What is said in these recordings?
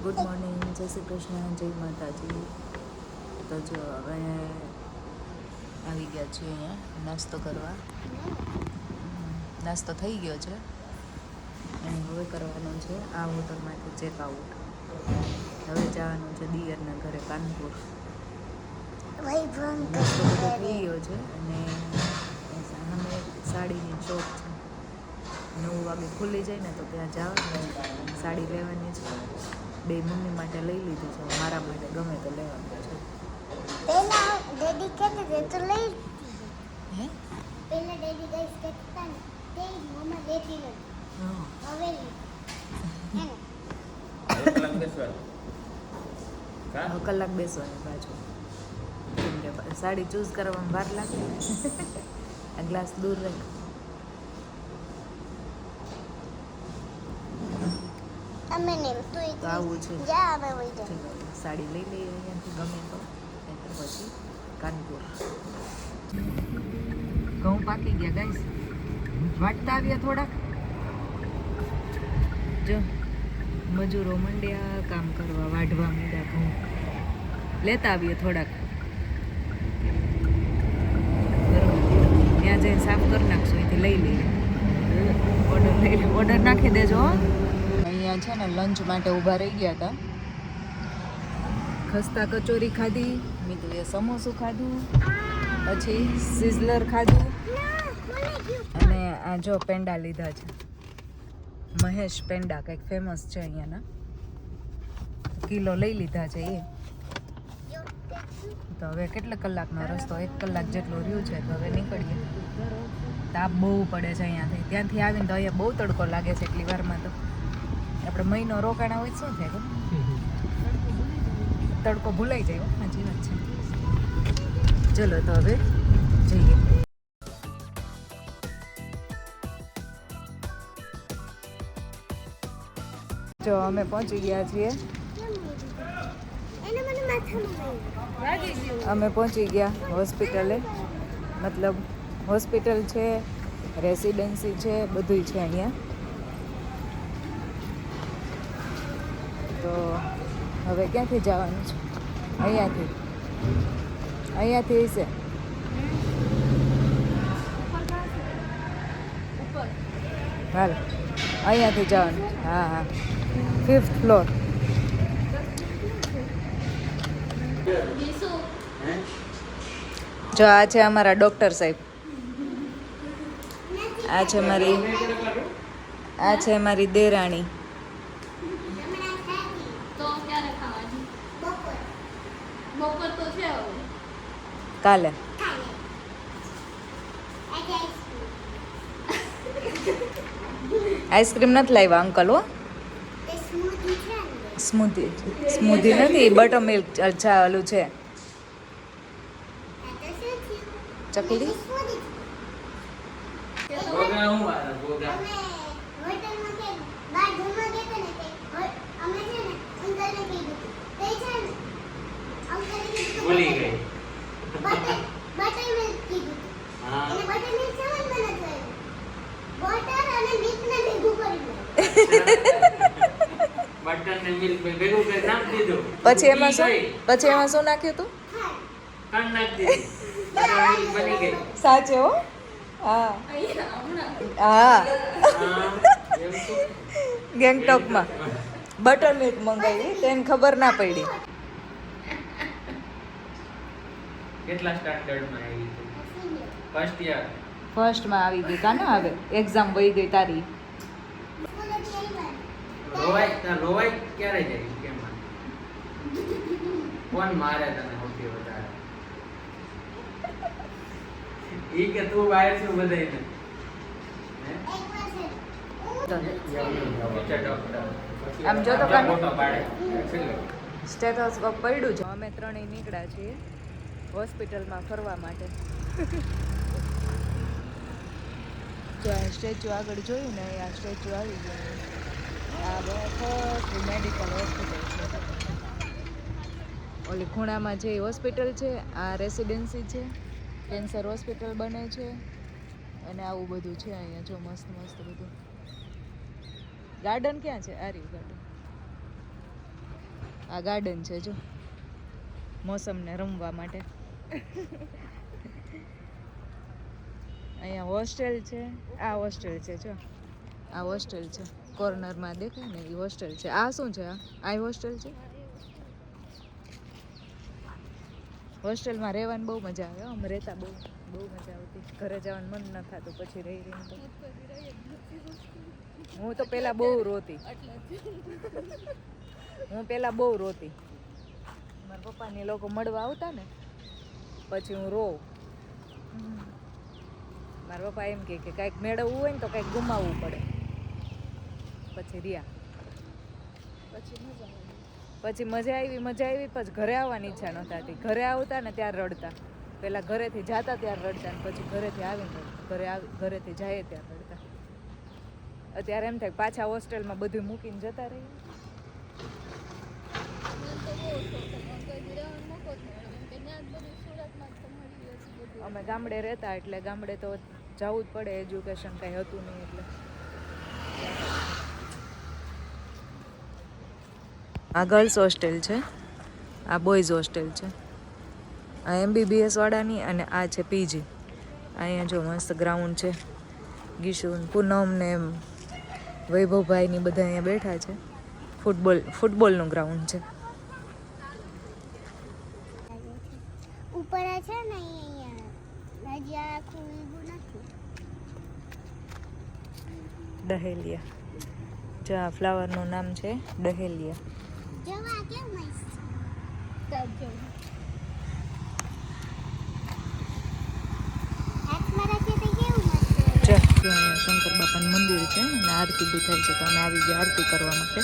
Good morning, જય શ્રી કૃષ્ણ, જય માતાજી. તો જો હવે આવી ગયા છીએ અહીંયા નાસ્તો કરવા. નાસ્તો થઈ ગયો છે અને હવે કરવાનો છે આ હોટલમાંથી ચેકઆઉટ. હવે જવાનું છે દિયરના ઘરે કાનપુર. નાસ્તો બધો થઈ ગયો છે અને સામે સાડીની શોપ છે. 9 વાગે ખુલ્લી જાય ને તો ત્યાં જવાનું, સાડી લેવાની છે. બે મમ્મી માટે લઈ લીધી છે, મારા માટે ગમે તો લેવાનું છે. પેલા ડેડી કહેતે તો લઈ હે પેલા ડેડી ગાઈસ કહેતા ને તે મમ્મા લેતી નથી. હા હવે લે હે ને કલાક બેસવાની પાછું, કેમ કે સાડી ચૂઝ કરવામાં વાર લાગે. આ ગ્લાસ દૂર રાખ. અમે ને તું તો આવું છે. જા અમે વઈ જા ચલો સાડી લઈ લઈએ અહીંયાથી ગમે તો, નહીંતર પછી કાનપુર. ઘઉં પાકી ગયા ગાઈસ, વાટતા આવ્યા થોડાક. જો મજૂરો મંડ્યા કામ કરવા, વાઢવા માંડ્યા ઘઉં. લેતા આવીએ થોડાક, બરોબર. ત્યાં જઈને સાફ કરી નાખશું, અહીંથી લઈ લઈએ. ઓર્ડર નાખી દેજો. અહીંયા છે ને લંચ માટે ઊભા રહી ગયા હતા. ખસ્તા કચોરી ખાધી, મીઠું સમોસું ખાધું, પછી સિઝલર ખાધું અને આ જો પેંડા લીધા છે. મહેશ પેંડા કંઈક ફેમસ છે અહીંયાના, કિલો લઈ લીધા છે એ. તો હવે કેટલા કલાકનો રસ્તો, 1 કલાક જેટલો રહ્યું છે. તો હવે નીકળીએ. તાપ બહુ પડે છે અહીંયાથી. ત્યાંથી આવીને તો અહીંયા બહુ તડકો લાગે છે એટલી વારમાં. તો આપણે મહિનો રોકાણા હોય શું થાય, તડકો ભૂલાઈ જાય. સાચી વાત છે. ચલો તો હવે જઈએ. જો અમે પહોંચી ગયા છીએ. એને મને માથામાં વાગી ગયું. અમે પહોંચી ગયા હોસ્પિટલે. મતલબ હોસ્પિટલ છે, રેસિડેન્સી છે, બધું છે અહીંયા. તો હવે ક્યાંથી જવાનું છે? અહીંયાથી છે. હાલ અહીંયાથી જવાનું. હા હા, 5th ફ્લોર. જો આ છે અમારા ડૉક્ટર સાહેબ. આ છે મારી દેરાણી. તો ક્યારે ખાવાની? બપોર તો છે હવે. કાલે આઈસ્ક્રીમ નથી લાવ્યા અંકલ. હો સ્મૂધી નથી, બટર મિલ્ક ચાલુ છે. ચકલી ભૂલી ગઈ. બટર ને મિલ્ક ભેગું કરી નાખી દીધું. પછી એમાં શું નાખ્યું તું? ખાંડ નાખી દીધી. બટર મિલ્ક બની ગઈ. સાચે હો. હા હા, હા, ગેંગટોકમાં બટર મિલ્ક મંગાવી, તેને ખબર ના પડી. કેટલા સ્ટાન્ડર્ડમાં આવી હતી? First year. ફર્સ્ટમાં આવી ગઈ. કાના આવે એક્ઝામ વહી ગઈ તારી. રોવાય ક્યારે જાય? કેમ કોણ મારે તને સૌથી વધારે? ઈ કે તું બહાર છું બધાયને. આમ જો તો કાના ફોટો પાડે. સ્ટેથોસ્કોપ પડ્યું છે. અમે ત્રણેય નીકળ્યા છીએ હોસ્પિટલમાં ફરવા માટે. જો આ સ્ટેચ્યુ આગળ જોયું ને, આ સ્ટેચ્યુ આવી ગયું. આ બહુ મેડિકલ હોસ્પિટલ છે. ઓલી ખૂણામાં જે હોસ્પિટલ છે, આ રેસિડેન્સી છે. કેન્સર હોસ્પિટલ બને છે અને આવું બધું છે અહીંયા. જો મસ્ત મસ્ત બધું. ગાર્ડન ક્યાં છે? આ રહ્યું ગાર્ડન. આ ગાર્ડન છે જો મોસમને રમવા માટે. અહીંયા હોસ્ટેલ છે. આ હોસ્ટેલ છે જો આ હોસ્ટેલ છે કોર્નરમાં દેખાય ને એ હોસ્ટેલ છે. આ શું છે? આ હોસ્ટેલ છે. હોસ્ટેલમાં રહેવાની બહુ મજા આવે. અમે રહેતા બહુ મજા આવતી. ઘરે જવાનું મન ન થતું પછી રહી રહીને તો. હું તો પહેલા બહુ રોતી. મારા પપ્પાને લોકો મળવા આવતા ને પછી હું રોઉં. મારા પપ્પા એમ કે કાંઈક મેળવવું હોય ને તો કાંઈક ગુમાવવું પડે. પછી રહ્યા પછી મજા આવી પછી ઘરે આવવાની ઈચ્છા ન થતી. ઘરે આવતા ને ત્યારે રડતા. પહેલાં ઘરેથી જાતા ત્યારે રડતા ને પછી ઘરેથી આવીને ઘરેથી જાય ત્યારે રડતા. અત્યારે એમ થાય પાછા હોસ્ટેલમાં બધું મૂકીને જતા રહીએ. અમે ગામડે રહેતા એટલે ગામડે તો જવું જ પડે. એજ્યુકેશન કંઈ હતું નહીં એટલે. આ ગર્લ્સ હોસ્ટેલ છે, આ બોયઝ હોસ્ટેલ છે. આ MBBS વાળાની અને આ છે PG. અહીંયા જો મસ્ત ગ્રાઉન્ડ છે. ગીશુ પૂનમ ને વૈભવભાઈ બધા અહીંયા બેઠા છે. ફૂટબોલનું ગ્રાઉન્ડ છે. ઉપર આ છે ને અહીંયા હજી આખું ઊભું નથી. ડહેલિયા. જો આ ફ્લાવરનું નામ છે ડહેલિયા. જવા કેમ મસ્ત હાથમાં રાખીએ તો કેવું મસ્ત. જો અહીંયા શંકર બાપાનું મંદિર છે અને આરતી બી થાય છે તો અમે આવી ગયા આરતી કરવા માટે.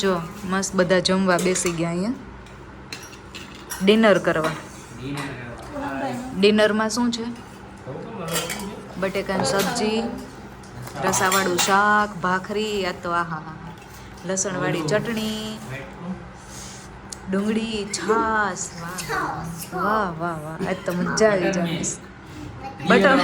જો મસ્ત બધા જમવા બેસી ગયા અહીંયા ડિનર કરવા. ડિનરમાં શું છે? બટેકાની સબ્જી, રસાવાળું શાક, ભાખરી, આ તો આહા લસણવાળી ચટણી, ડુંગળી, છાશ. વાહ વાહ વાહ આજ તો મજા આવી જાય. બટર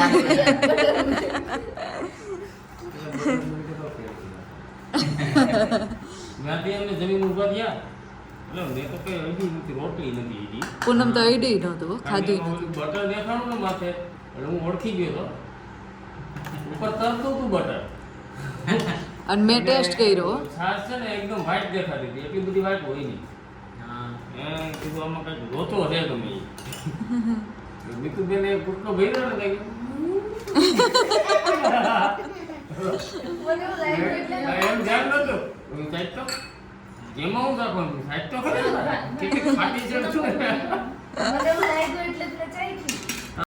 પૂનમ તો આઈડી નહોતું ખાધું નથી. બટર દેખાણું ને માથે એટલે હું ઓળખી ગયો તો ઉપર તરતું હતું બટર. અને મેં ટેસ્ટ કર્યો. છાશ છે ને એકદમ વ્હાઈટ દેખાતી હતી. એટલી બધી વ્હાઈટ હોય નહીં. મેં કીધું આમાં કંઈક રોતો છે ગમે એ. મિતુબેને પુટલો ભર્યો ને કંઈક એમ ધ્યાન નતું. સાઈડ તો જેમાં હું રાખવાનું સાઈડ તો કેટલી ફાટી છે શું